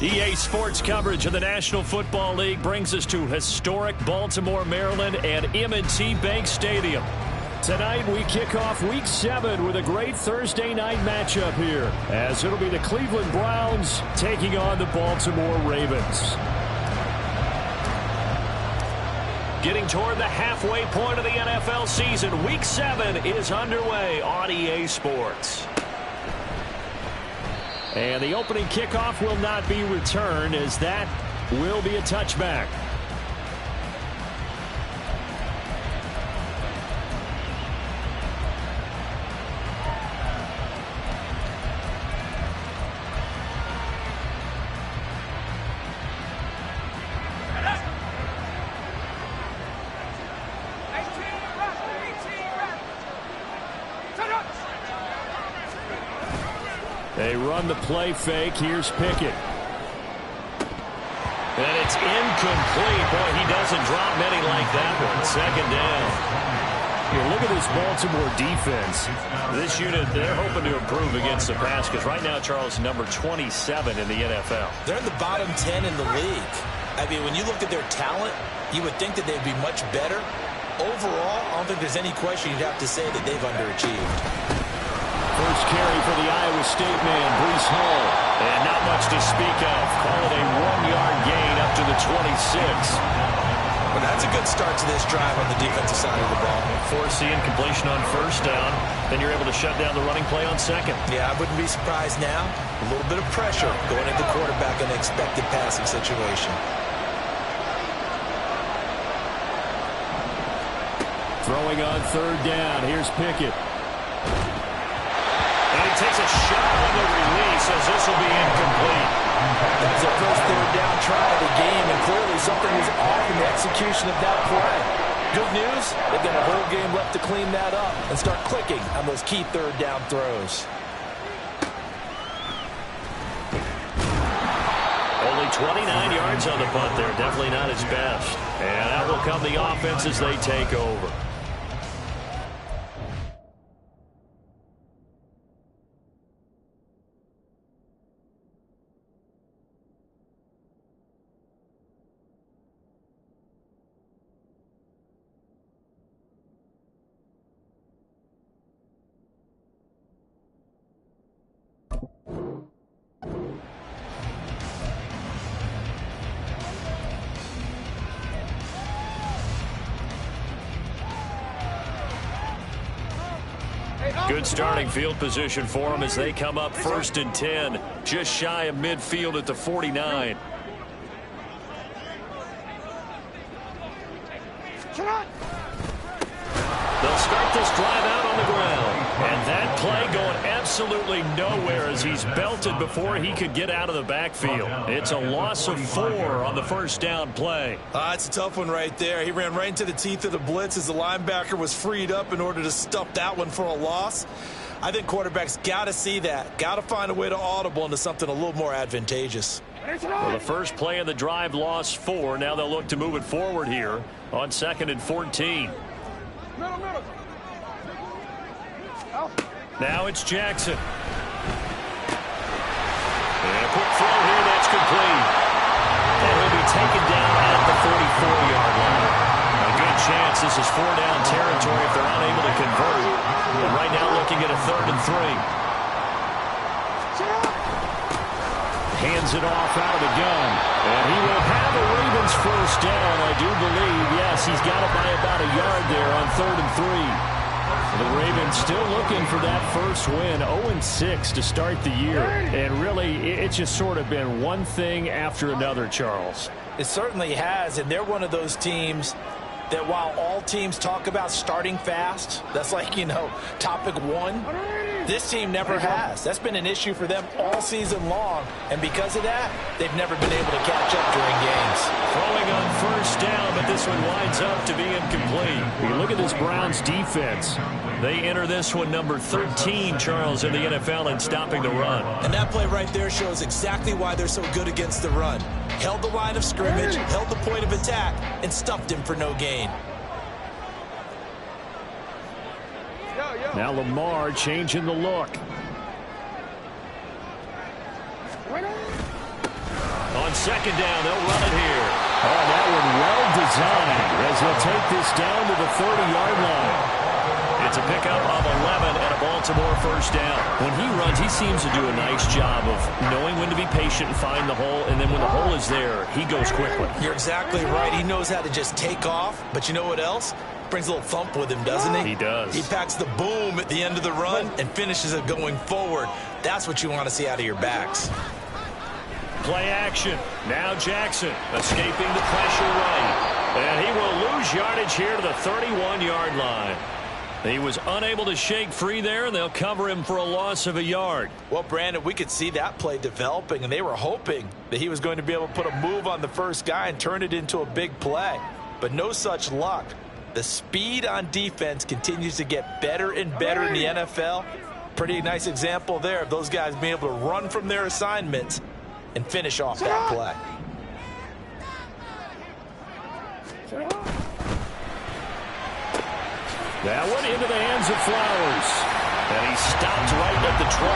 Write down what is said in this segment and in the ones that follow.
EA Sports coverage of the National Football League brings us to historic Baltimore, Maryland and M&T Bank Stadium. Tonight we kick off Week 7 with a great Thursday night matchup here, as it'll be the Cleveland Browns taking on the Baltimore Ravens. Getting toward the halfway point of the NFL season, Week 7 is underway on EA Sports. And the opening kickoff will not be returned, as that will be a touchback. They run the play fake. Here's Pickett. And it's incomplete. Boy, he doesn't drop many like that one. Second down. Here, look at this Baltimore defense. This unit, they're hoping to improve against the pass, because right now, Charles, number 27 in the NFL. They're in the bottom 10 in the league. I mean, when you look at their talent, you would think that they'd be much better. Overall, I don't think there's any question you'd have to say that they've underachieved. First carry for the Iowa State man, Breece Hall. And not much to speak of. Call it a 1-yard gain up to the 26. Well, that's a good start to this drive on the defensive side of the ball. Forcing completion on first down. Then you're able to shut down the running play on second. Yeah, I wouldn't be surprised now. A little bit of pressure going into quarterback in an expected passing situation. Throwing on third down. Here's Pickett. And he takes a shot on the release, as this will be incomplete. That's the first third down try of the game, and clearly something was off in the execution of that play. Good news, they've got a whole game left to clean that up and start clicking on those key third down throws. Only 29 yards on the punt there. Definitely not his best. And that will come the offense as they take over. Good starting field position for them as they come up 1st and 10, just shy of midfield at the 49. They'll start this drive out on the ground. And that play going absolutely nowhere as he's belted before he could get out of the backfield. It's a loss of 4 on the first down play. It's a tough one right there. He ran right into the teeth of the blitz as the linebacker was freed up in order to stuff that one for a loss. I think quarterbacks got to see that. Got to find a way to audible into something a little more advantageous. Well, the first play of the drive lost 4. Now they'll look to move it forward here on 2nd and 14. Now it's Jackson. And a quick throw here that's complete. And he'll be taken down at the 44-yard line. A good chance this is 4-down territory if they're unable to convert. And right now looking at a 3rd and 3. Hands it off out of the gun. And he will have the Ravens first down, I do believe. Yes, he's got it by about a yard there on 3rd and 3. The Ravens still looking for that first win, 0-6 to start the year. And really, it's just sort of been one thing after another, Charles. It certainly has, and they're one of those teams that while all teams talk about starting fast, that's like, topic 1, this team never has. That's been an issue for them all season long, and because of that, they've never been able to catch up during games. Throwing on first down, but this one winds up to be incomplete. You look at this Browns defense. They enter this one number 13, Charles, in the NFL in stopping the run. And that play right there shows exactly why they're so good against the run. Held the line of scrimmage, held the point of attack, and stuffed him for no gain. Now Lamar changing the look. On second down, they'll run it here. Oh, that one well designed as he'll take this down to the 30-yard line. It's a pickup of 11 and a Baltimore first down. When he runs, he seems to do a nice job of knowing when to be patient and find the hole, and then when the hole is there, he goes quickly. You're exactly right. He knows how to just take off, but you know what else? Brings a little thump with him, doesn't he? He does. He packs the boom at the end of the run and finishes it going forward. That's what you want to see out of your backs. Play action. Now Jackson escaping the pressure right. And he will lose yardage here to the 31-yard line. He was unable to shake free there, and they'll cover him for a loss of a yard. Well, Brandon, we could see that play developing, and they were hoping that he was going to be able to put a move on the first guy and turn it into a big play. But no such luck. The speed on defense continues to get better and better in the NFL. Pretty nice example there of those guys being able to run from their assignments and finish off that play. That one into the hands of Flowers. And he stopped right at the 25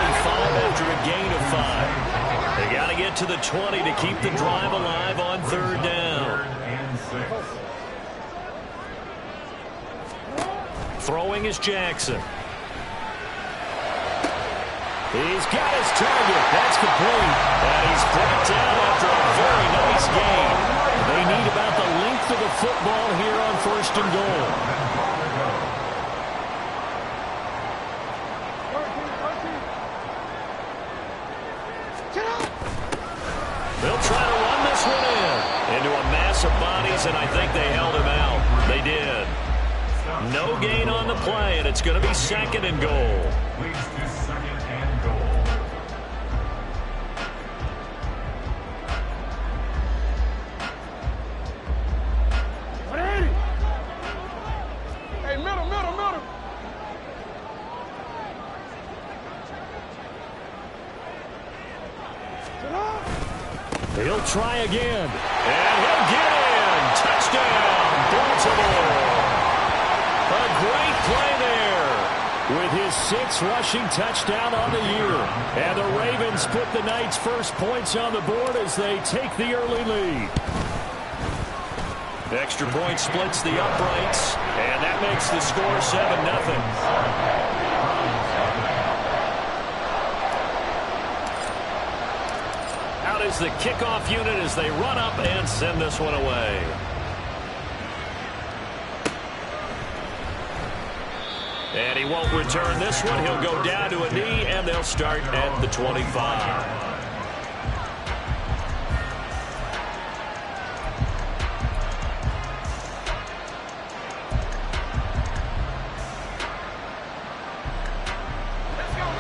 after a gain of 5. They got to get to the 20 to keep the drive alive on third down. Throwing is Jackson. He's got his target. That's complete. And he's brought down after a very nice gain. They need about the length of the football here on first and goal. They'll try to run this one into a mass of bodies, and I think they held him out. They did. No gain on the play, and it's going to be second and goal. Hey, middle. He'll try again, and he'll get in. Touchdown, Baltimore. A great play there with his 6th rushing touchdown on the year. And the Ravens put the Knights' first points on the board as they take the early lead. The extra point splits the uprights, and that makes the score 7-0. Is the kickoff unit as they run up and send this one away. And he won't return this one. He'll go down to a knee, and they'll start at the 25.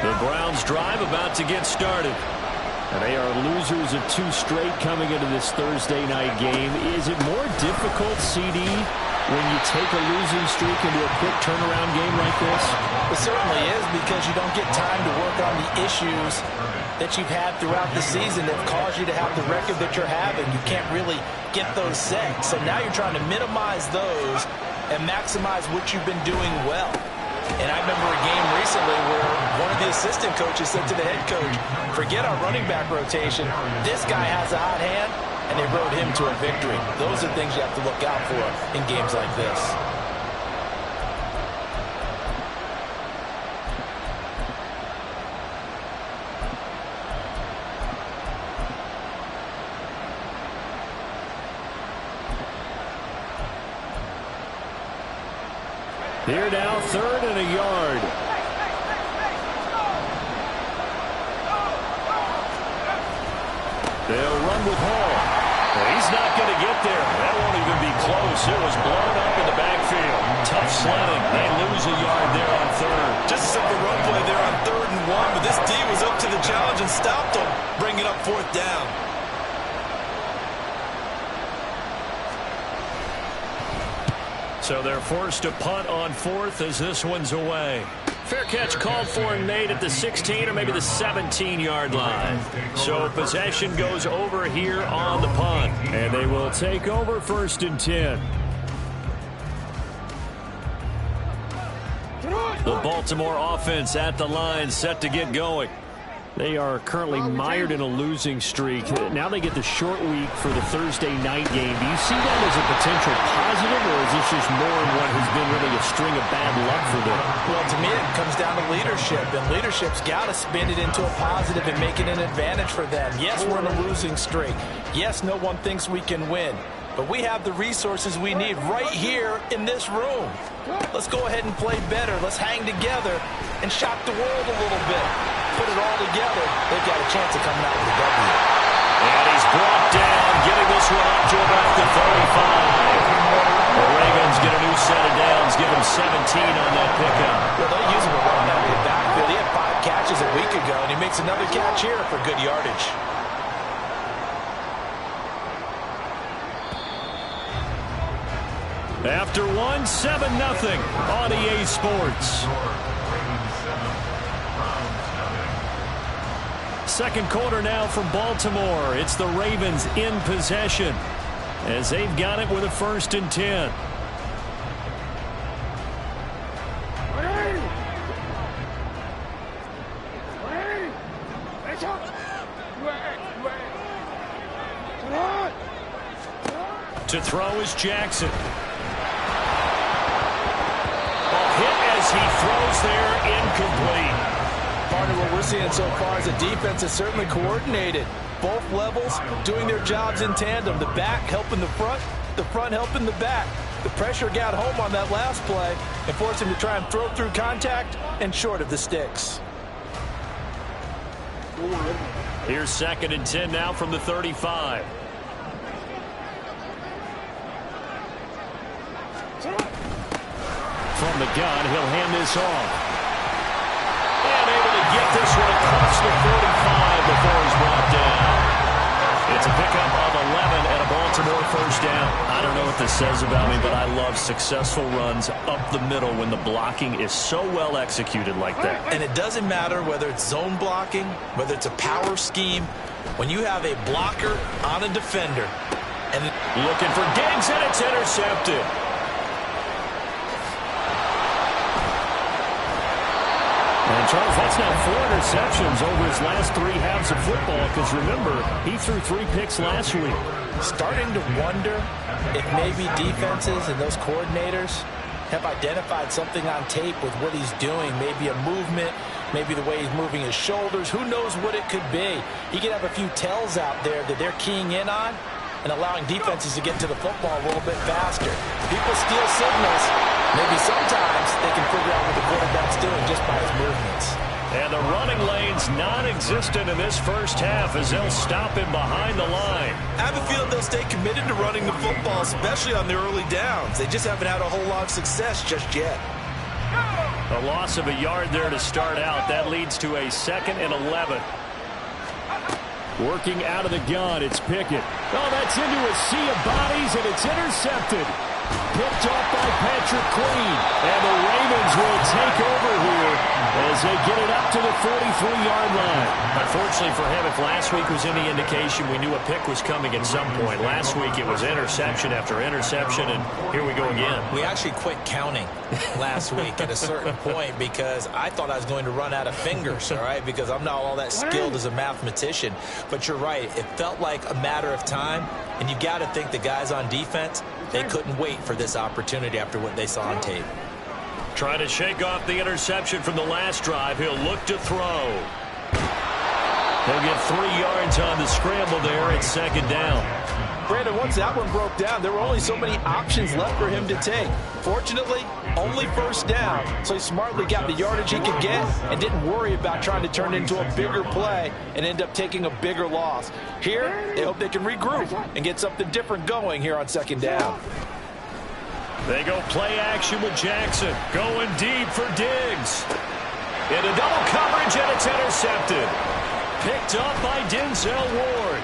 The Browns' drive about to get started. And they are losers of 2 straight coming into this Thursday night game. Is it more difficult, CD, when you take a losing streak into a quick turnaround game like this? It certainly is, because you don't get time to work on the issues that you've had throughout the season that caused you to have the record that you're having. You can't really get those set. So now you're trying to minimize those and maximize what you've been doing well. And I remember a game recently where one of the assistant coaches said to the head coach, forget our running back rotation. This guy has a hot hand, and they rode him to a victory. Those are things you have to look out for in games like this. Here now, 3rd and a yard. They'll run with Hall. Well, he's not going to get there. That won't even be close. It was blown up in the backfield. Tough sledding. They lose a yard there on 3rd. Just a simple run play there on 3rd and 1, but this D was up to the challenge and stopped them, bringing up 4th down. So they're forced to punt on 4th as this one's away. Fair catch called for and made at the 16 or maybe the 17-yard line. So possession goes over here on the punt. And they will take over 1st and 10. The Baltimore offense at the line, set to get going. They are currently mired in a losing streak. Now they get the short week for the Thursday night game. Do you see that as a potential positive, or is this just more in what has been really a string of bad luck for them? Well, to me, it comes down to leadership, and leadership's got to spin it into a positive and make it an advantage for them. Yes, we're in a losing streak. Yes, no one thinks we can win. But we have the resources we need right here in this room. Let's go ahead and play better. Let's hang together and shock the world a little bit. Put it all together. They've got a chance of coming out with a W. And he's brought down, getting this one up to about the 35. The Ravens get a new set of downs, give him 17 on that pickup. Well, they'll use him a run out of the backfield. He had 5 catches a week ago, and he makes another catch here for good yardage. After 7-0 on EA Sports. Second quarter now from Baltimore. It's the Ravens in possession as they've got it with a 1st and 10. To throw is Jackson. Hit as he throws there, incomplete. Part of what we're seeing so far is the defense is certainly coordinated. Both levels doing their jobs in tandem. The back helping the front helping the back. The pressure got home on that last play and forced him to try and throw through contact and short of the sticks. Here's 2nd and 10 now from the 35. From the gun, he'll hand this off. And able to get this one across the 45 before he's brought down. It's a pickup of 11 and a Baltimore 1st down. I don't know what this says about me, but I love successful runs up the middle when the blocking is so well executed like that. And it doesn't matter whether it's zone blocking, whether it's a power scheme. When you have a blocker on a defender. And looking for Diggs, and it's intercepted. And Charles, that's now 4 interceptions over his last 3 halves of football, because remember, he threw 3 picks last week. Starting to wonder if maybe defenses and those coordinators have identified something on tape with what he's doing. Maybe a movement, maybe the way he's moving his shoulders. Who knows what it could be? He could have a few tells out there that they're keying in on and allowing defenses to get to the football a little bit faster. People steal signals. Maybe sometimes they can figure out what the quarterback's doing just by his movements. And the running lane's non-existent in this first half as they'll stop him behind the line. I have a feeling they'll stay committed to running the football, especially on their early downs. They just haven't had a whole lot of success just yet. A loss of a yard there to start out. That leads to a 2nd and 11. Working out of the gun, it's Pickett. Oh, that's into a sea of bodies, and it's intercepted. Picked off by Patrick Queen. And the Ravens will take over here as they get it up to the 43-yard line. Unfortunately for him, if last week was any indication, we knew a pick was coming at some point. Last week it was interception after interception, and here we go again. We actually quit counting last week at a certain point because I thought I was going to run out of fingers, all right, because I'm not all that skilled as a mathematician. But you're right. It felt like a matter of time, and you got to think the guys on defense, they couldn't wait for this opportunity after what they saw on tape. Trying to shake off the interception from the last drive. He'll look to throw. He'll get 3 yards on the scramble there at 2nd down. Brandon, once that one broke down, there were only so many options left for him to take. Fortunately, only 1st down, so he smartly got the yardage he could get and didn't worry about trying to turn it into a bigger play and end up taking a bigger loss. Here, they hope they can regroup and get something different going here on 2nd down. They go play action with Jackson. Going deep for Diggs. Into double coverage, and it's intercepted. Picked up by Denzel Ward.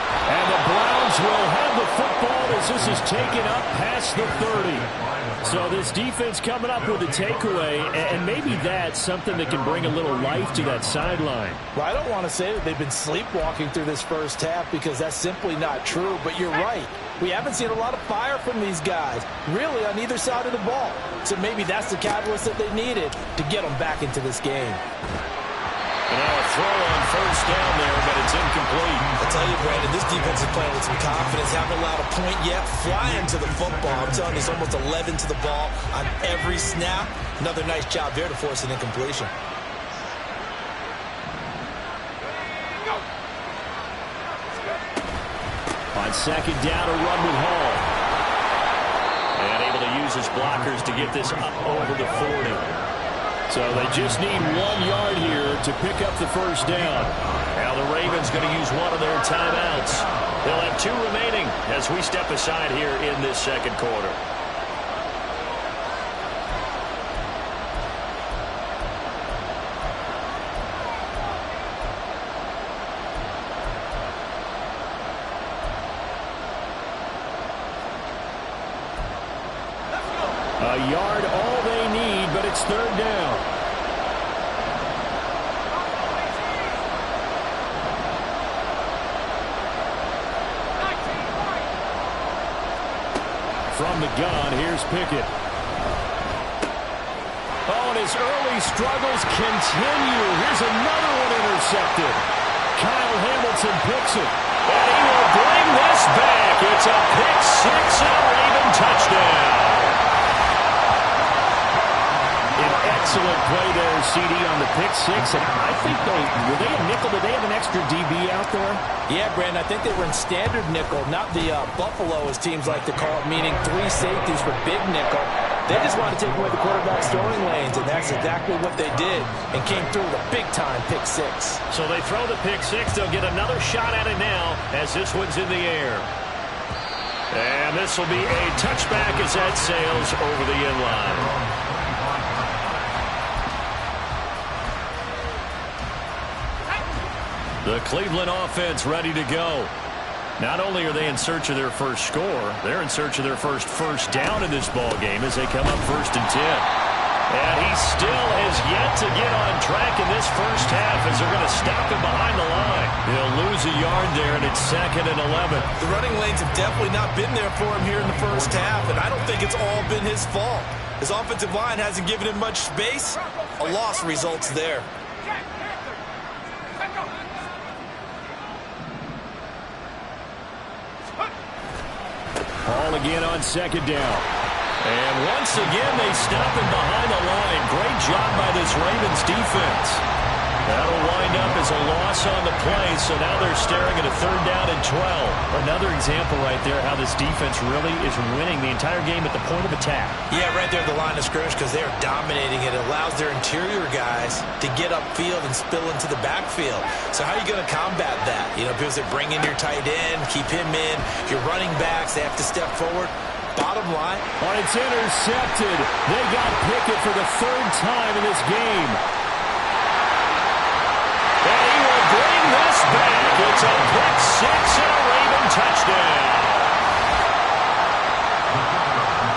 And the Browns will have the football as this is taken up past the 30. So this defense coming up with a takeaway, and maybe that's something that can bring a little life to that sideline. Well, I don't want to say that they've been sleepwalking through this first half because that's simply not true, but you're right. We haven't seen a lot of fire from these guys, really, on either side of the ball. So maybe that's the catalyst that they needed to get them back into this game. And now a throw on first down there, but it's incomplete. I tell you, Brandon, this defense is playing with some confidence. Haven't allowed a point yet. Flying to the football. I'm telling you, it's almost 11 to the ball on every snap. Another nice job there to force an incompletion. On second down, a run with Hall. And able to use his blockers to get this up over the 40. So they just need 1 yard here to pick up the first down. Now the Ravens going to use one of their timeouts. They'll have 2 remaining as we step aside here in this second quarter. A yard, all they need, but it's third down. From the gun, here's Pickett. Oh, and his early struggles continue. Here's another one intercepted. Kyle Hamilton picks it. And he will bring this back. It's a pick six and a Raven touchdown. Excellent play there, CD, on the pick six. And I think were they a nickel? Did they have an extra DB out there? Yeah, Brandon, I think they were in standard nickel, not the Buffalo, as teams like to call it, meaning 3 safeties for big nickel. They just wanted to take away the quarterback's throwing lanes, and that's exactly what they did, and came through with a big-time pick six. So they throw the pick six. They'll get another shot at it now as this one's in the air. And this will be a touchback as that sails over the end line. The Cleveland offense ready to go. Not only are they in search of their first score, they're in search of their first down in this ball game as they come up 1st and 10. And he still has yet to get on track in this first half as they're going to stop him behind the line. He'll lose a yard there, and it's 2nd and 11. The running lanes have definitely not been there for him here in the first half, and I don't think it's all been his fault. His offensive line hasn't given him much space. A loss results there. Ball again on 2nd down. And once again, they stop him behind the line. Great job by this Ravens defense. That'll wind up as a loss on the play, so now they're staring at a 3rd down and 12. Another example right there how this defense really is winning the entire game at the point of attack. Yeah, right there at the line of scrimmage because they're dominating it. It allows their interior guys to get upfield and spill into the backfield. So how are you going to combat that? You know, because they bring in your tight end, keep him in. Your running backs, they have to step forward. Bottom line. Oh, it's intercepted. They got Pickett for the 3rd time in this game. And he will bring this back. It's a pick six and a Raven touchdown.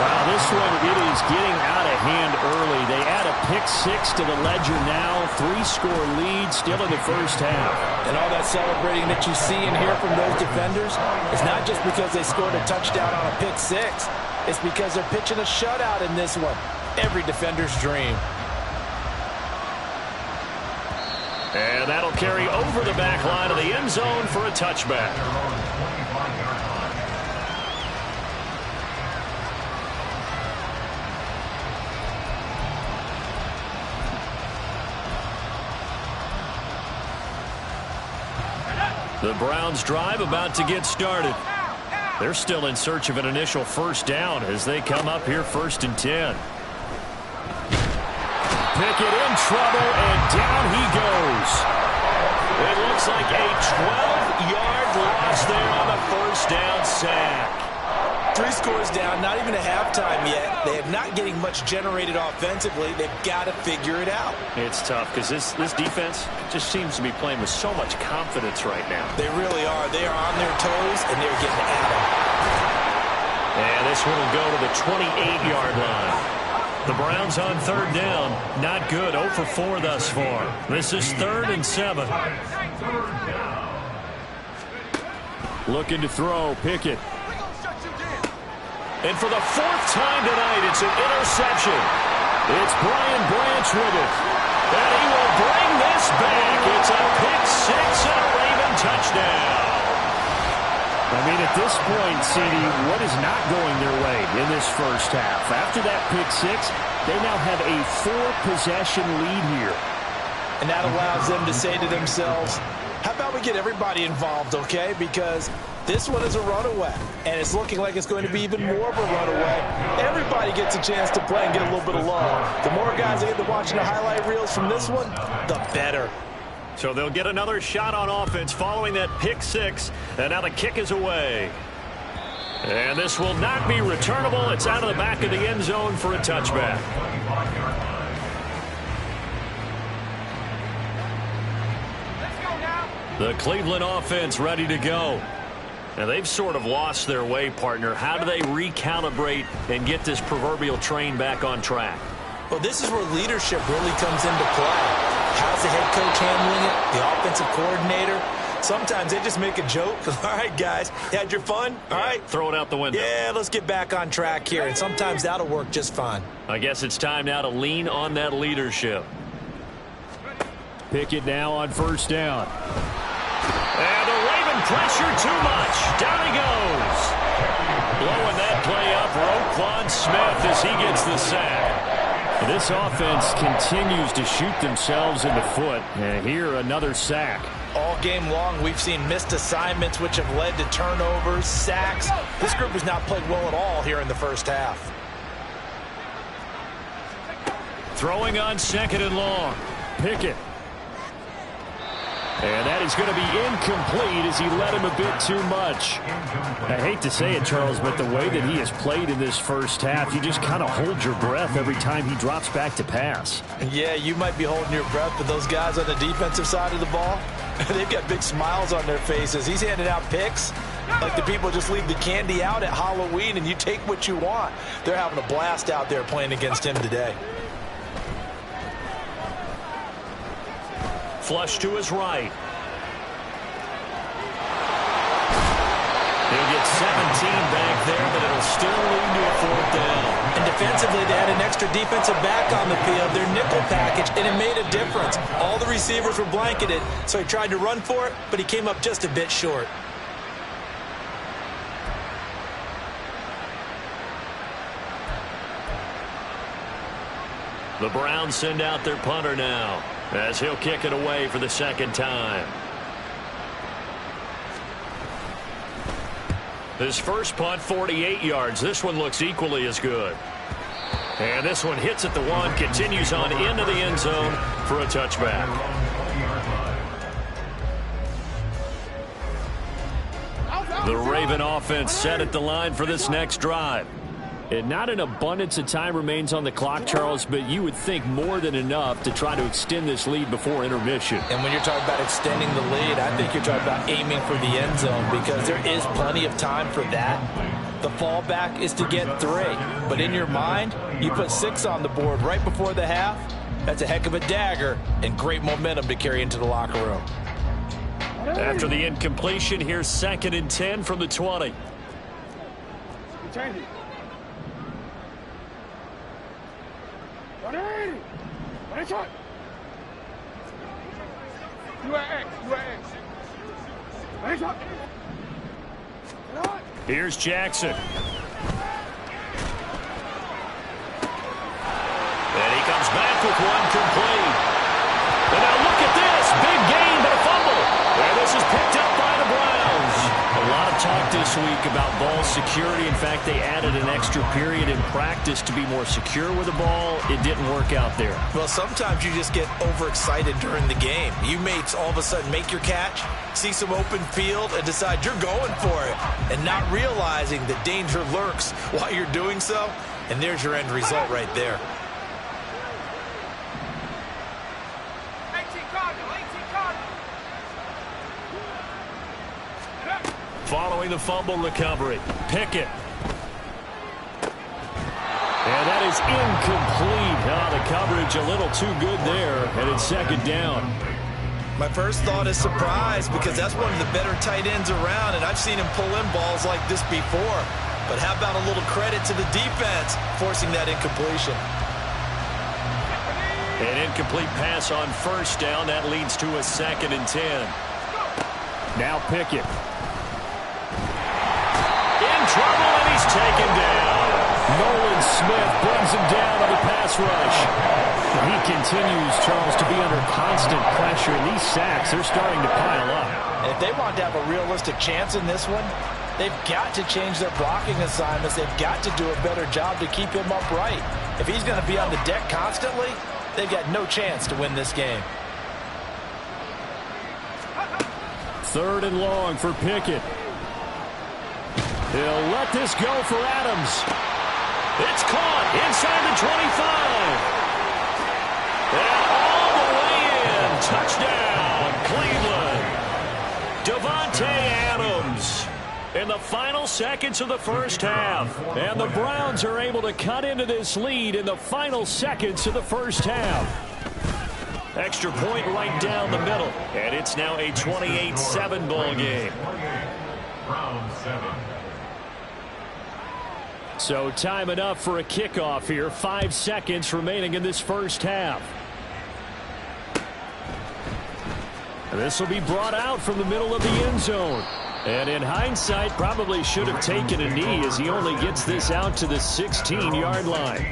Wow, this one, it is getting out of hand early. They add a pick six to the ledger now. 3-score lead still in the first half. And all that celebrating that you see and hear from those defenders is not just because they scored a touchdown on a pick six. It's because they're pitching a shutout in this one. Every defender's dream. And that'll carry over the back line of the end zone for a touchback. The Browns drive about to get started. They're still in search of an initial first down as they come up here 1st and 10. Pickett in trouble, and down he goes. It looks like a 12-yard loss there on the first down sack. 3 scores down, not even a halftime yet. They are not getting much generated offensively. They've got to figure it out. It's tough because this defense just seems to be playing with so much confidence right now. They really are. They are on their toes, and they're getting at them. And this one will go to the 28-yard line. The Browns on 3rd down. Not good. 0 for 4 thus far. This is 3rd and 7. Looking to throw. Pickett. And for the 4th time tonight, it's an interception. It's Brian Branch with it. And he will bring this back. It's a pick six and a Raven touchdown. I mean, at this point, CD, what is not going their way in this first half? After that pick six, they now have a 4-possession lead here. And that allows them to say to themselves, how about we get everybody involved, okay? Because this one is a runaway, and it's looking like it's going to be even more of a runaway. Everybody gets a chance to play and get a little bit of love. The more guys that get to watching the highlight reels from this one, the better. So they'll get another shot on offense following that pick six, and now the kick is away. And this will not be returnable. It's out of the back of the end zone for a touchback. The Cleveland offense ready to go. Now, they've sort of lost their way, partner. How do they recalibrate and get this proverbial train back on track? Well, this is where leadership really comes into play. How's the head coach handling it? The offensive coordinator? Sometimes they just make a joke. All right, guys, you had your fun? All right. Throw it out the window. Yeah, let's get back on track here. And sometimes that'll work just fine. I guess it's time now to lean on that leadership. Pick it now on first down. And the Raven pressure too much. Down he goes. Blowing that play up for Roquan Smith as he gets the sack. This offense continues to shoot themselves in the foot. And here, another sack. All game long, we've seen missed assignments, which have led to turnovers, sacks. This group has not played well at all here in the first half. Throwing on second and long. Pickett. And that is going to be incomplete as he led him a bit too much. I hate to say it, Charles, but the way that he has played in this first half, you just kind of hold your breath every time he drops back to pass. Yeah, you might be holding your breath, but those guys on the defensive side of the ball, they've got big smiles on their faces. He's handing out picks like the people just leave the candy out at Halloween and you take what you want. They're having a blast out there playing against him today. Flush to his right. He'll get 17 back there, but it'll still lead to a fourth down. And defensively, they had an extra defensive back on the field, their nickel package, and it made a difference. All the receivers were blanketed, so he tried to run for it, but he came up just a bit short. The Browns send out their punter now, as he'll kick it away for the second time. His first punt, 48 yards. This one looks equally as good. And this one hits at the one, continues on into the end zone for a touchback. The Raven offense set at the line for this next drive. And not an abundance of time remains on the clock, Charles, but you would think more than enough to try to extend this lead before intermission. And when you're talking about extending the lead, I think you're talking about aiming for the end zone because there is plenty of time for that. The fallback is to get 3. But in your mind, you put 6 on the board right before the half. That's a heck of a dagger and great momentum to carry into the locker room. After the incompletion, here's 2nd and 10 from the 20. Here's Jackson. And he comes back with one complete. And now look at this. Big gain, but a fumble. And this is picked up by the Browns. A lot of talk this week about ball security. In fact, they added an extra period in practice to be more secure with the ball. It didn't work out there. Well, sometimes you just get overexcited during the game. You may all of a sudden make your catch, see some open field, and decide you're going for it, and not realizing the danger lurks while you're doing so. And there's your end result right there. Following the fumble recovery, Pickett. And that is incomplete. The coverage a little too good there, and it's 2nd down. My first thought is surprise because that's one of the better tight ends around, and I've seen him pull in balls like this before. But how about a little credit to the defense forcing that incompletion? An incomplete pass on first down. That leads to a 2nd and 10. Now Pickett. In trouble, and he's taken down. Nolan Smith brings him down on the pass rush. He continues, Charles, to be under constant pressure. And these sacks, they're starting to pile up. If they want to have a realistic chance in this one, they've got to change their blocking assignments. They've got to do a better job to keep him upright. If he's going to be on the deck constantly, they've got no chance to win this game. 3rd and long for Pickett. He'll let this go for Adams. It's caught inside the 25. And all the way in. Touchdown, Cleveland. Devontae Adams in the final seconds of the first half. And the Browns are able to cut into this lead in the final seconds of the first half. Extra point right down the middle. And it's now a 28-7 ball game. So time enough for a kickoff here. 5 seconds remaining in this first half. This will be brought out from the middle of the end zone. And in hindsight, probably should have taken a knee as he only gets this out to the 16-yard line.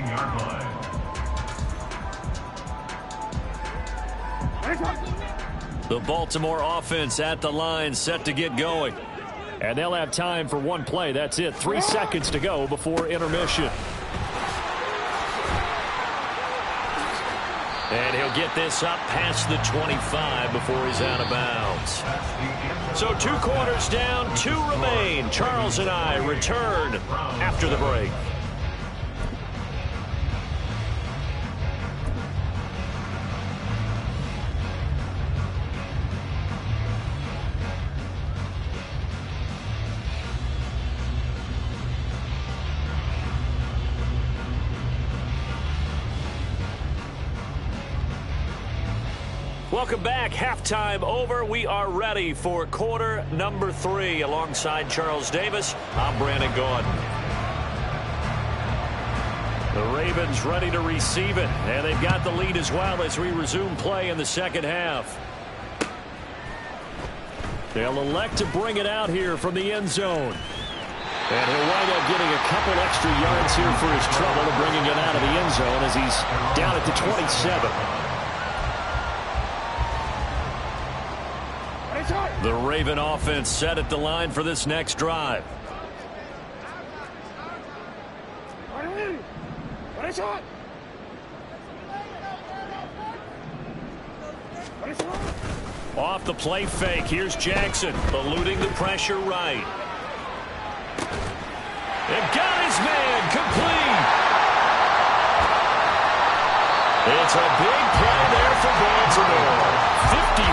The Baltimore offense at the line, set to get going. And they'll have time for one play. That's it. 3 seconds to go before intermission. And he'll get this up past the 25 before he's out of bounds. So 2 quarters down, 2 remain. Charles and I return after the break. Welcome back. Halftime over. We are ready for quarter number 3. Alongside Charles Davis, I'm Brandon Gaudin. The Ravens ready to receive it. And they've got the lead as well as we resume play in the second half. They'll elect to bring it out here from the end zone. And he'll wind up getting a couple extra yards here for his trouble of bringing it out of the end zone as he's down at the 27. The Raven offense set at the line for this next drive. Off the play fake. Here's Jackson eluding the pressure right. And got his man complete. It's a big play there for Baltimore. 51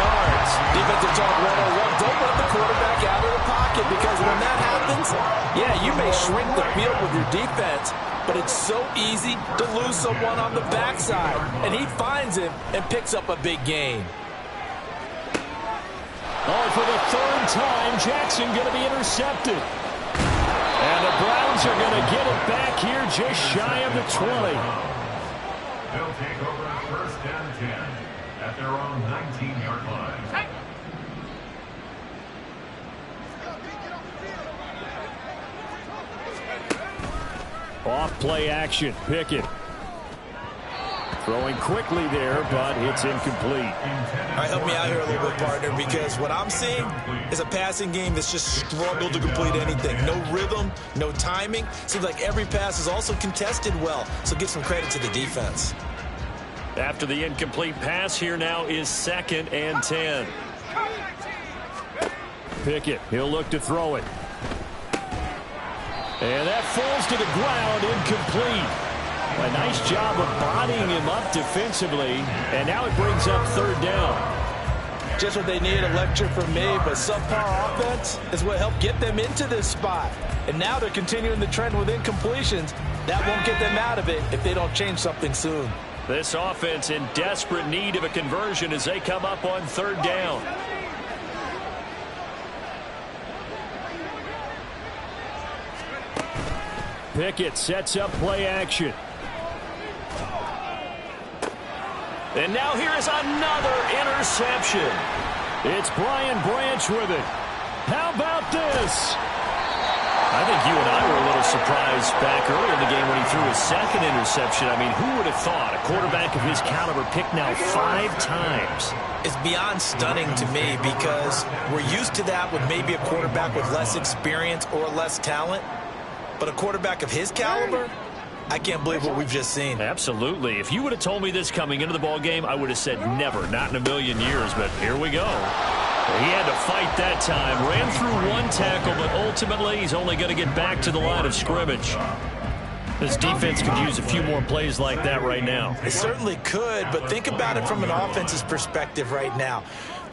yards. Defensive talk 101. Don't let the quarterback out of the pocket, because when that happens, yeah, you may shrink the field with your defense, but it's so easy to lose someone on the backside. And he finds him and picks up a big gain. Oh, for the 3rd time, Jackson going to be intercepted. And the Browns are going to get it back here just shy of the 20. They'll take over at 1st and 10 at their own 19-yard line. Off play action. Pickett. Throwing quickly there, but it's incomplete. All right, help me out here a little bit, partner, because what I'm seeing is a passing game that's just struggled to complete anything. No rhythm, no timing. Seems like every pass is also contested well, so give some credit to the defense. After the incomplete pass, here now is 2nd and 10. Pickett, he'll look to throw it. And that falls to the ground, incomplete. A nice job of bodying him up defensively, and now it brings up 3rd down. Just what they need, a lecture from me, but subpar offense is what helped get them into this spot. And now they're continuing the trend with incompletions. That won't get them out of it if they don't change something soon. This offense in desperate need of a conversion as they come up on 3rd down. Pickett sets up play action. And now here is another interception. It's Brian Branch with it. How about this? I think you and I were a little surprised back earlier in the game when he threw his second interception. I mean, who would have thought a quarterback of his caliber picked now 5 times? It's beyond stunning to me because we're used to that with maybe a quarterback with less experience or less talent. But a quarterback of his caliber, I can't believe what we've just seen. Absolutely. If you would have told me this coming into the ball game, I would have said never, not in a million years. But here we go. He had to fight that time. Ran through 1 tackle, but ultimately he's only going to get back to the line of scrimmage. This defense could use a few more plays like that right now. It certainly could, but think about it from an offense's perspective right now.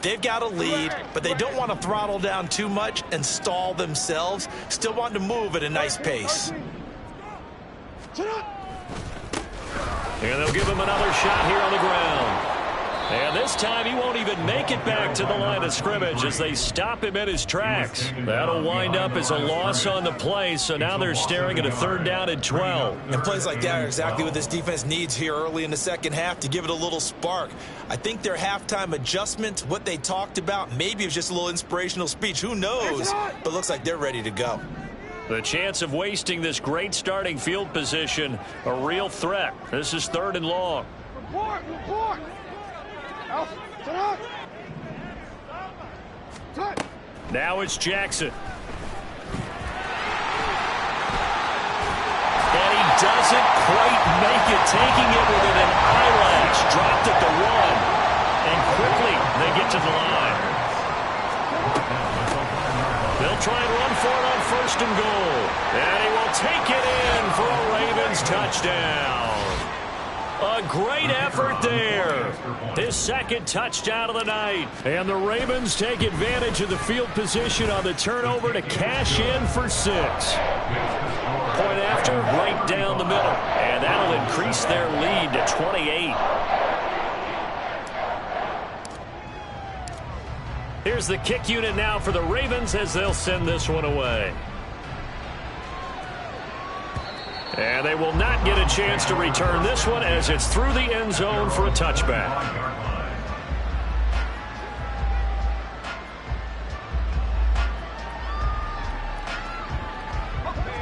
They've got a lead, but they don't want to throttle down too much and stall themselves. Still want to move at a nice pace. And they'll give him another shot here on the ground. And this time he won't even make it back to the line of scrimmage as they stop him in his tracks. That'll wind up as a loss on the play, so now they're staring at a 3rd down and 12. And plays like that are exactly what this defense needs here early in the second half to give it a little spark. I think their halftime adjustment, what they talked about, maybe it was just a little inspirational speech. Who knows? But looks like they're ready to go. The chance of wasting this great starting field position, a real threat. This is 3rd and long. Report! Now it's Jackson. And he doesn't quite make it, taking it within an eyelash. Dropped at the 1. And quickly they get to the line. They'll try and run for it on 1st and goal. And he will take it in for a Ravens touchdown. A great effort there. His 2nd touchdown of the night. And the Ravens take advantage of the field position on the turnover to cash in for 6. Point after, right down the middle. And that'll increase their lead to 28. Here's the kick unit now for the Ravens as they'll send this one away. And they will not get a chance to return this one as it's through the end zone for a touchback.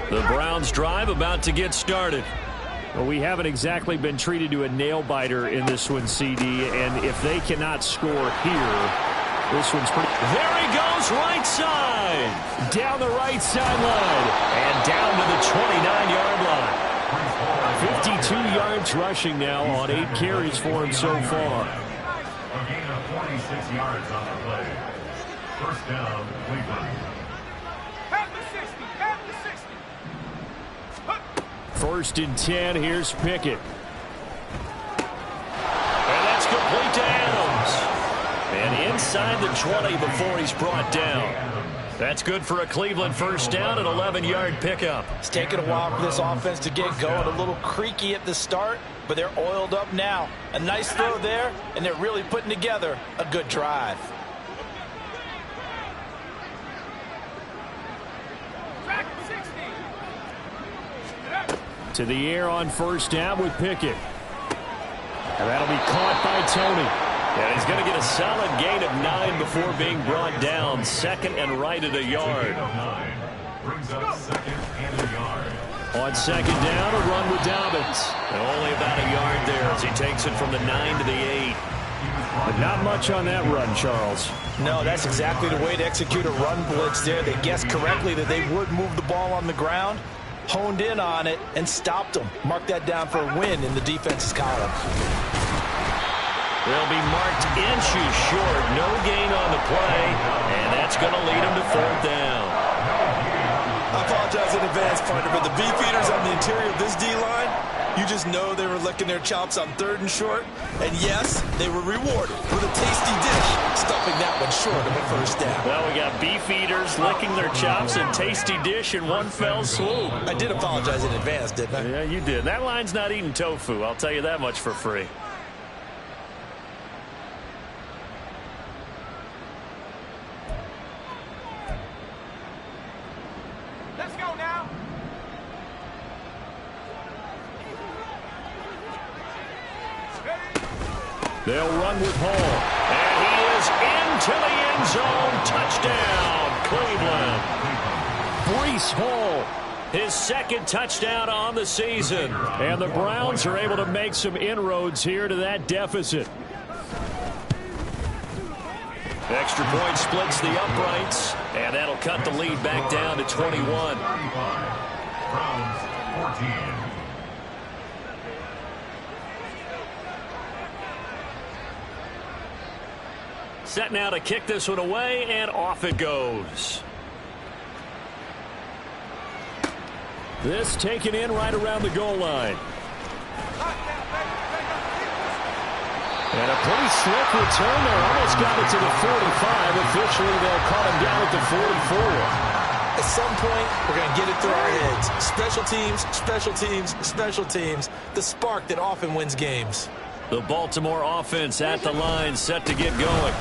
The Browns drive about to get started. Well, we haven't exactly been treated to a nail-biter in this one, CD, and if they cannot score here, this one's pretty... There he goes, right side. Down the right sideline. And down to the 29-yard line. 52 yards rushing now on 8 carries for him so far. A gain of 46 yards on the play. 1st down, Cleveland. First and 10, here's Pickett. And that's complete to Adams. And inside the 20 before he's brought down. That's good for a Cleveland 1st down and 11-yard pickup. It's taken a while for this offense to get going. A little creaky at the start, but they're oiled up now. A nice throw there, and they're really putting together a good drive. To the air on 1st down with Pickett. And that'll be caught by Tony. And he's going to get a solid gain of 9 before being brought down. 2nd and right at a yard. Brings up 2nd and a yard. On 2nd down, a run with Dobbins. And only about a yard there as he takes it from the 9 to the 8. But not much on that run, Charles. No, that's exactly the way to execute a run blitz there. They guessed correctly that they would move the ball on the ground, honed in on it, and stopped them. Mark that down for a win in the defense's column. They'll be marked inches short. No gain on the play, and that's going to lead them to 4th down. I apologize in advance, partner, but the beefeaters on the interior of this D-line, you just know they were licking their chops on 3rd and short. And yes, they were rewarded with a tasty dish, stuffing that one short of a 1st down. Well, we got beefeaters licking their chops and tasty dish in one fell swoop. I did apologize in advance, didn't I? Yeah, you did. That line's not eating tofu. I'll tell you that much for free. Let's go now. They'll run with Hall. And he is into the end zone. Touchdown, Cleveland. Breece Hall, His second touchdown on the season. and the Browns are able to make some inroads here to that deficit. Extra point splits the uprights, and that'll cut the lead back down to 21. Browns 14. Set now to kick this one away, and off it goes. This taken in right around the goal line. And a pretty slick return there. Almost got it to the 45. Officially, they'll call him down at the 44. At some point, we're going to get it through our heads. Special teams, special teams, special teams. The spark that often wins games. The Baltimore offense at the line, set to get going.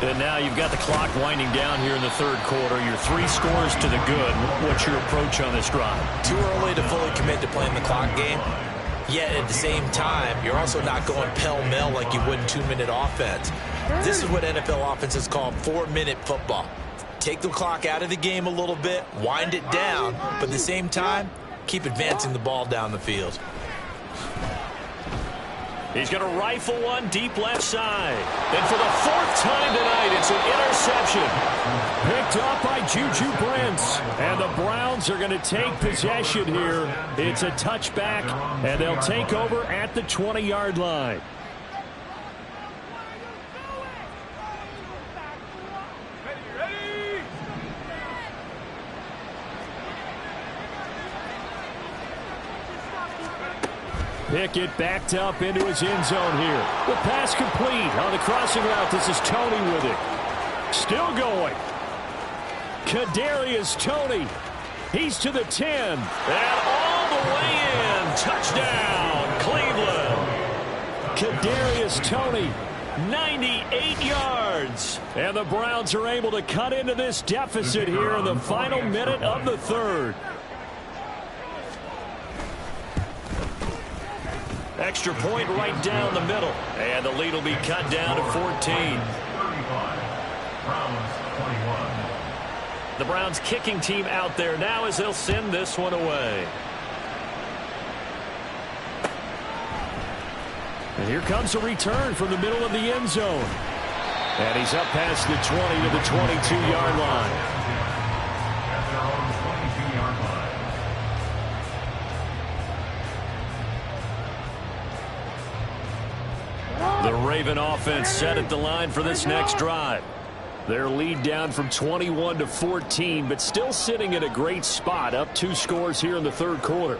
And now you've got the clock winding down here in the third quarter. You're 3 scores to the good. What's your approach on this drive? Too early to fully commit to playing the clock game. Yet at the same time, you're also not going pell-mell like you would in 2-minute offense. This is what NFL offenses call 4-minute football. Take the clock out of the game a little bit, wind it down, but at the same time, keep advancing the ball down the field. He's going to rifle one deep left side. And for the 4th time tonight, it's an interception. Picked up by Juju Brents. And the Browns are going to take possession here. It's a touchback, and they'll take over at the 20-yard line. Pickett backed up into his end zone here. The pass complete on the crossing route. This is Tony with it. Still going. Kadarius Toney. He's to the 10. And all the way in. Touchdown, Cleveland. Kadarius Toney, 98 yards. And the Browns are able to cut into this deficit here in the final minute of the third. Extra point right down the middle. And the lead will be cut down to 14. 35. Browns 21. The Browns kicking team out there now as they'll send this one away. And here comes a return from the middle of the end zone. And he's up past the 20 to the 22-yard line. At their own 22-yard line. The Raven offense set at the line for this next drive. Their lead down from 21 to 14, but still sitting at a great spot, up 2 scores here in the third quarter.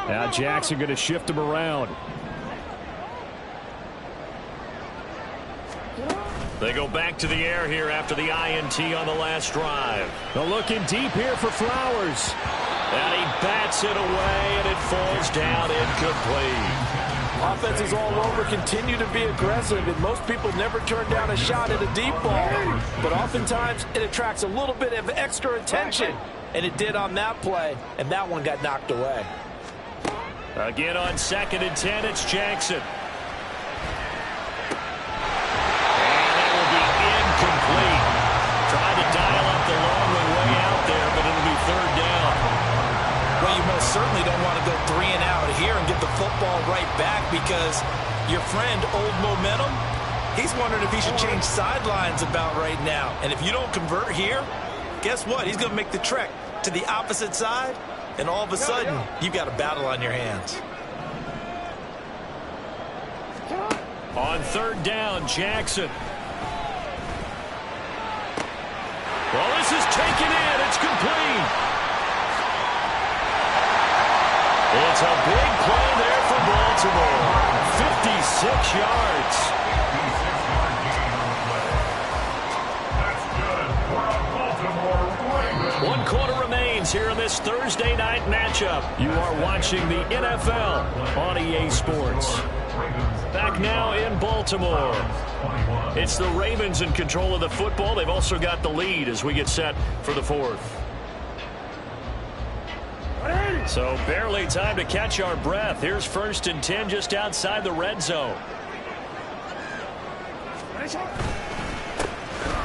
Now Jackson going to shift him around. They go back to the air here after the INT on the last drive. They're looking deep here for Flowers. And he bats it away, and it falls down incomplete. Offenses all over continue to be aggressive, and most people never turn down a shot at a deep ball. But oftentimes, it attracts a little bit of extra attention. And it did on that play, and that one got knocked away. Again on 2nd and 10, it's Jackson. And that will be incomplete. Tried to dial up the long one way out there, but it'll be 3rd down. Well, you most certainly don't want to go 3 and out here and get the football right back, because your friend, Old Momentum, he's wondering if he should change sidelines about right now. And if you don't convert here, guess what? He's going to make the trek to the opposite side, and all of a sudden, you've got a battle on your hands. On 3rd down, Jackson. Well, this is taken in. It's complete. It's a big play there for Baltimore. 56 yards. 56-yard gain on the play. That's good for a Baltimore Ravens. 1 quarter remains here in this Thursday night matchup. You are watching the NFL on EA Sports. Back now in Baltimore. It's the Ravens in control of the football. They've also got the lead as we get set for the 4th. So barely time to catch our breath. Here's 1st and 10 just outside the red zone.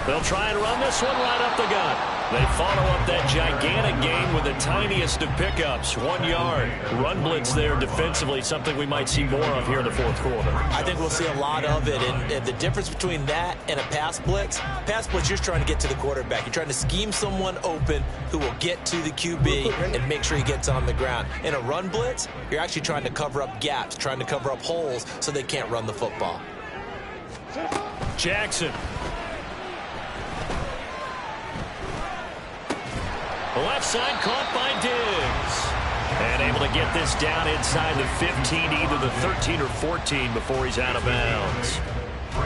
They'll try and run this one right up the gut. They follow up that gigantic gain with the tiniest of pickups, 1 yard. Run blitz there defensively, something we might see more of here in the 4th quarter. I think we'll see a lot of it, and the difference between that and a pass blitz, you're trying to get to the quarterback. You're trying to scheme someone open who will get to the QB and make sure he gets on the ground. In a run blitz, you're actually trying to cover up gaps, trying to cover up holes so they can't run the football. Jackson. The left side caught by Diggs. And able to get this down inside the 15, either the 13 or 14 before he's out of bounds.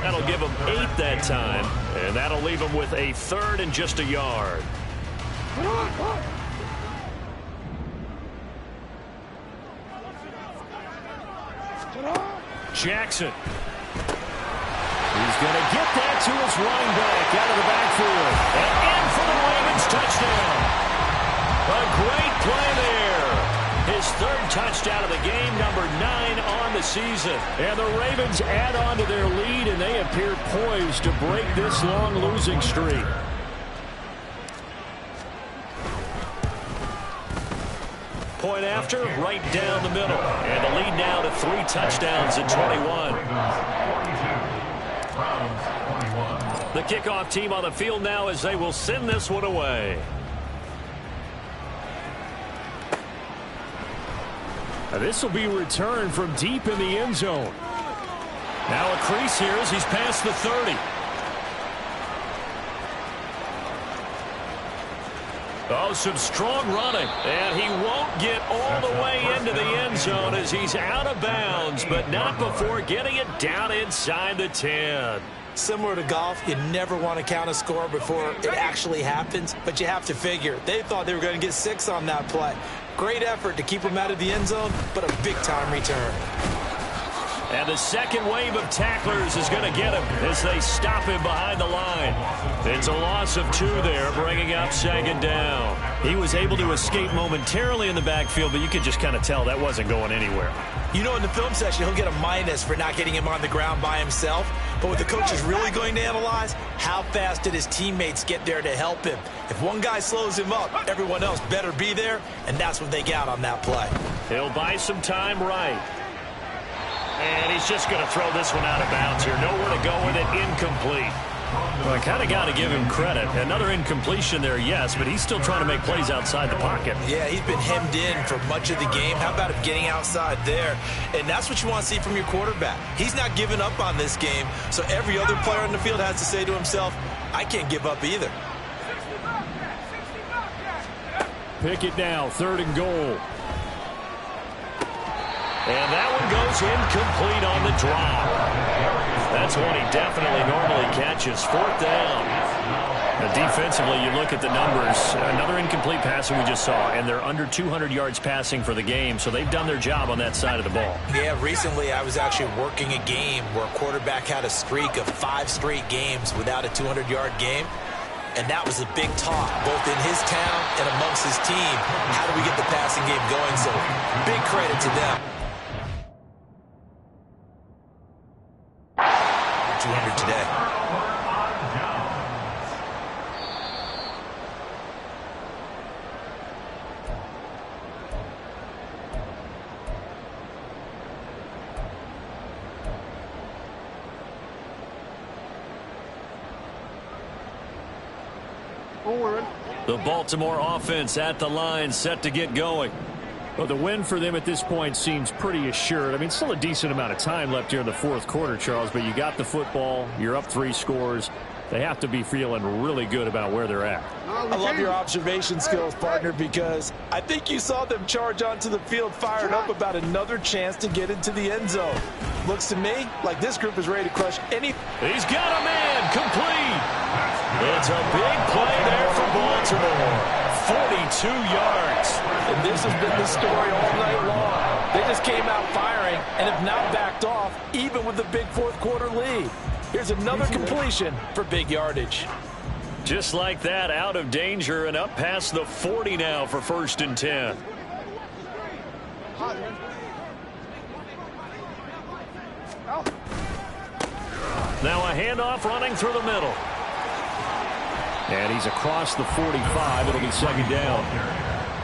That'll give him 8 that time, and that'll leave him with a 3rd and just a yard. Jackson. He's going to get that to his running back out of the backfield. And in for the Ravens touchdown. A great play there. His 3rd touchdown of the game, number 9 on the season. And the Ravens add on to their lead, and they appear poised to break this long losing streak. Point after, right down the middle. And the lead now to 3 touchdowns at 21. The kickoff team on the field now as they will send this one away. This will be returned from deep in the end zone. Now a crease here as he's past the 30. Oh, some strong running. And he won't get all the way into the end zone as he's out of bounds, but not before getting it down inside the 10. Similar to golf, you never want to count a score before it actually happens, but you have to figure. They thought they were going to get 6 on that play. Great effort to keep him out of the end zone, but a big-time return. And the second wave of tacklers is going to get him as they stop him behind the line. It's a loss of 2 there, bringing up 2nd down. He was able to escape momentarily in the backfield, but you could just kind of tell that wasn't going anywhere. You know, in the film session, he'll get a minus for not getting him on the ground by himself. But what the coach is really going to analyze, how fast did his teammates get there to help him? If one guy slows him up, everyone else better be there, and that's what they got on that play. He'll buy some time right. And he's just going to throw this one out of bounds here. Nowhere to go with it. Incomplete. Well, I kind of got to give him credit. Another incompletion there, yes, but he's still trying to make plays outside the pocket. Yeah, he's been hemmed in for much of the game. How about him getting outside there? And that's what you want to see from your quarterback. He's not giving up on this game, so every other player on the field has to say to himself, I can't give up either. Pick it now, 3rd and goal. And that one goes incomplete on the drop. That's one he definitely normally catches. 4th down. Now defensively, you look at the numbers. Another incomplete pass that we just saw, and they're under 200 yards passing for the game, so they've done their job on that side of the ball. Yeah, recently I was actually working a game where a quarterback had a streak of 5 straight games without a 200-yard game. And that was a big talk, both in his town and amongst his team. How do we get the passing game going? So big credit to them. 200 today. The Baltimore offense at the line, set to get going. Well, the win for them at this point seems pretty assured. I mean, still a decent amount of time left here in the 4th quarter, Charles, but you got the football, you're up 3 scores. They have to be feeling really good about where they're at. I love your observation skills, partner, because I think you saw them charge onto the field fired up about another chance to get into the end zone. Looks to me like this group is ready to crush any... He's got a man, complete. It's a big play there for Baltimore. 42 yards. And this has been the story all night long. They just came out firing and have not backed off, even with the big 4th quarter lead. Here's another completion for big yardage. Just like that, out of danger and up past the 40 now for 1st and 10. Now a handoff running through the middle. And he's across the 45. It'll be second down.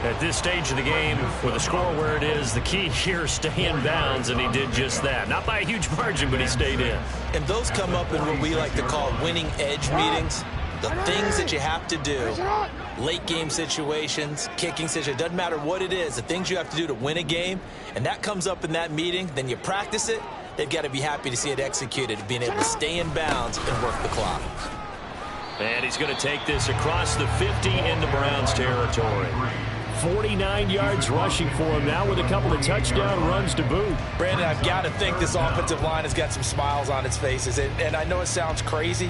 At this stage of the game, with the score where it is, the key here is stay in bounds, and he did just that. Not by a huge margin, but he stayed in. And those come up in what we like to call winning edge meetings. The things that you have to do, late game situations, kicking situations, doesn't matter what it is, the things you have to do to win a game, and that comes up in that meeting, then you practice it, they've got to be happy to see it executed, being able to stay in bounds and work the clock. And he's going to take this across the 50 into Browns territory. 49 yards rushing for him now with a couple of touchdown runs to boot. Brandon, I've got to think this offensive line has got some smiles on its faces, and I know it sounds crazy,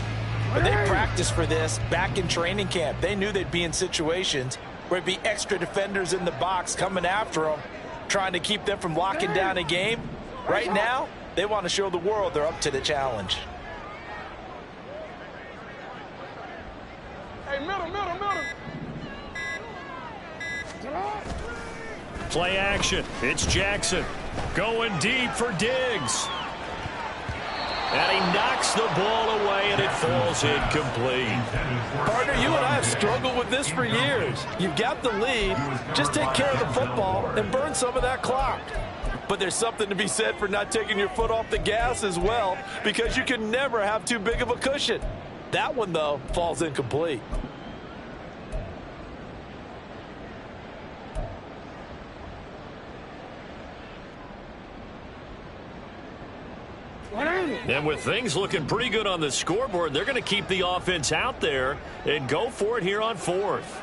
but they practiced for this back in training camp. They knew they'd be in situations where it'd be extra defenders in the box coming after them, trying to keep them from locking down a game. Right now, they want to show the world they're up to the challenge. Hey, middle. Play action. It's Jackson going deep for Diggs. And he knocks the ball away, and it falls incomplete. Partner, you and I have struggled with this for years. You've got the lead. Just take care of the football and burn some of that clock. But there's something to be said for not taking your foot off the gas as well, because you can never have too big of a cushion. That one, though, falls incomplete. And with things looking pretty good on the scoreboard, they're going to keep the offense out there and go for it here on fourth.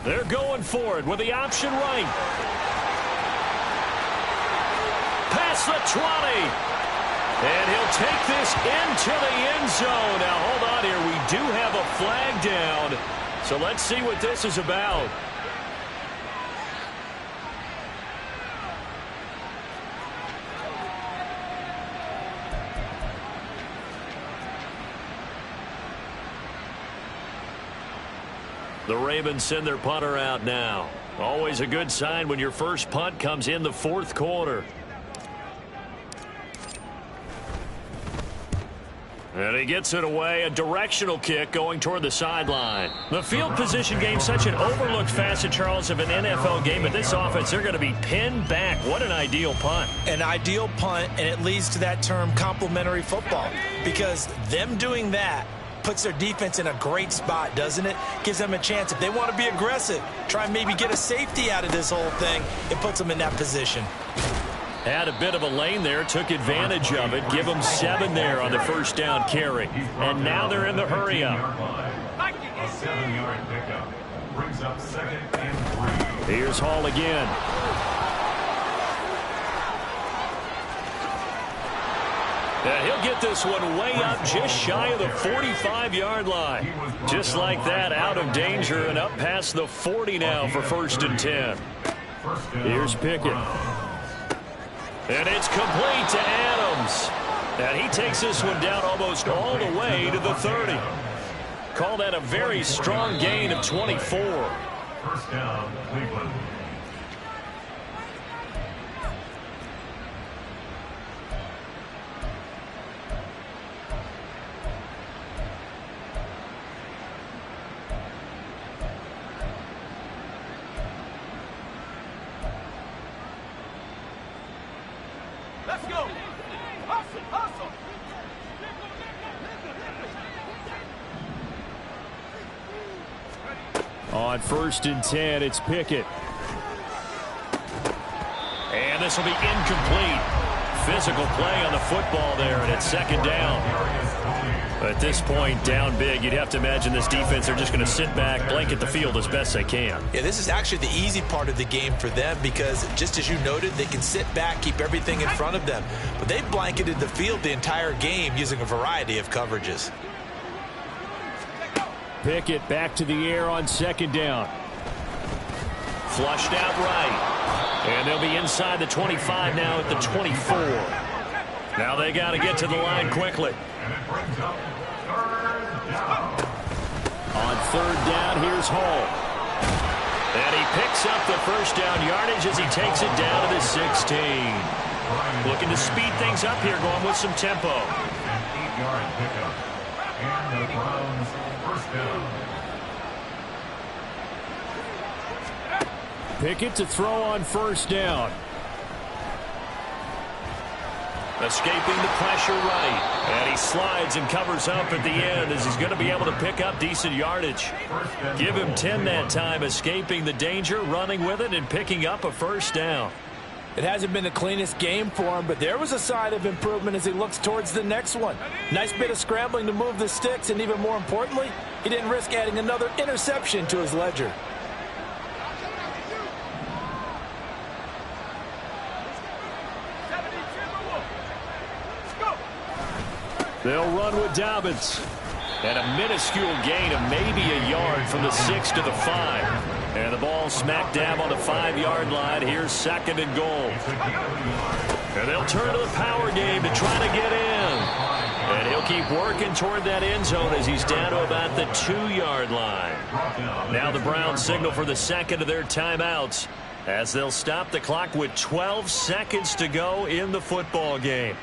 They're going for it with the option right. Past the 20. And he'll take this into the end zone. Now, hold on here. We do have a flag down. So let's see what this is about. The Ravens send their punter out now. Always a good sign when your first punt comes in the fourth quarter. And he gets it away, a directional kick going toward the sideline. The field position game, such an overlooked facet, Charles, of an NFL game. But this offense, they're going to be pinned back. What an ideal punt. An ideal punt, and it leads to that term complementary football. Because them doing that puts their defense in a great spot, doesn't it? Gives them a chance. If they want to be aggressive, try and maybe get a safety out of this whole thing, it puts them in that position. Had a bit of a lane there, took advantage of it. Give them 7 there on the first down carry. And now they're in the hurry-up. A 7-yard pickup brings up 2nd and 3. Here's Hall again. And he'll get this one way up just shy of the 45-yard line. Just like that, out of danger and up past the 40 now for 1st and 10. Here's Pickett. And it's complete to Adams. And he takes this one down almost all the way to the 30. Call that a very strong gain of 24. 1st down, Cleveland. Let's go. Hustle. On 1st and 10, it's Pickett. And this will be incomplete. Physical play on the football there, and it's 2nd down. At this point, down big, you'd have to imagine this defense, they're just going to sit back, blanket the field as best they can. Yeah, this is actually the easy part of the game for them because, just as you noted, they can sit back, keep everything in front of them. But they've blanketed the field the entire game using a variety of coverages. Pickett back to the air on 2nd down. Flushed out right. And they'll be inside the 25 now at the 24. Now they got to get to the line quickly. third down. Here's Hall. And he picks up the first down yardage as he takes it down to the 16. Looking to speed things up here, going with some tempo. An 8-yard pickup. And the Browns first down. Pickett to throw on first down. Escaping the pressure right. And he slides and covers up at the end as he's going to be able to pick up decent yardage. Give him 10 that time, escaping the danger, running with it, and picking up a first down. It hasn't been the cleanest game for him, but there was a sign of improvement as he looks towards the next one. Nice bit of scrambling to move the sticks, and even more importantly, he didn't risk adding another interception to his ledger. They'll run with Dobbins. And a minuscule gain of maybe a yard from the 6 to the 5. And the ball smack dab on the 5-yard line. Here's second and goal. And they'll turn to the power game to try to get in. And he'll keep working toward that end zone as he's down to about the 2-yard line. Now the Browns signal for the second of their timeouts as they'll stop the clock with 12 seconds to go in the football game.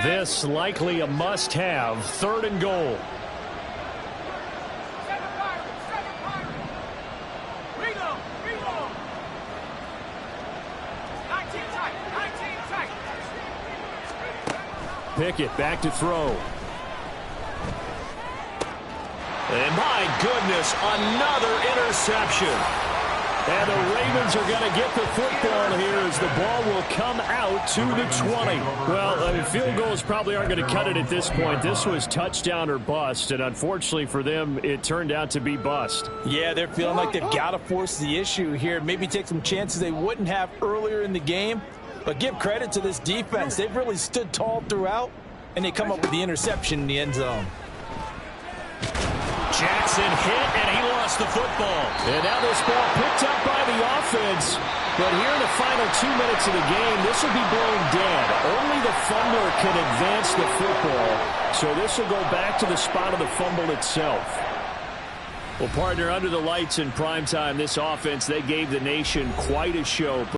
This likely a must-have. Third and goal. Pickett back to throw. And my goodness, another interception. And the Ravens are going to get the football here as the ball will come out to the 20. Well, field goals probably aren't going to cut it at this point. This was touchdown or bust, and unfortunately for them, it turned out to be bust. Yeah, they're feeling like they've got to force the issue here. Maybe take some chances they wouldn't have earlier in the game. But give credit to this defense. They've really stood tall throughout, and they come up with the interception in the end zone. Jackson hit, and he lost the football. And now this ball picked up by the offense. But here in the final 2 minutes of the game, this will be blown dead. Only the fumbler can advance the football. So this will go back to the spot of the fumble itself. Well, partner, under the lights in primetime, this offense, they gave the nation quite a show.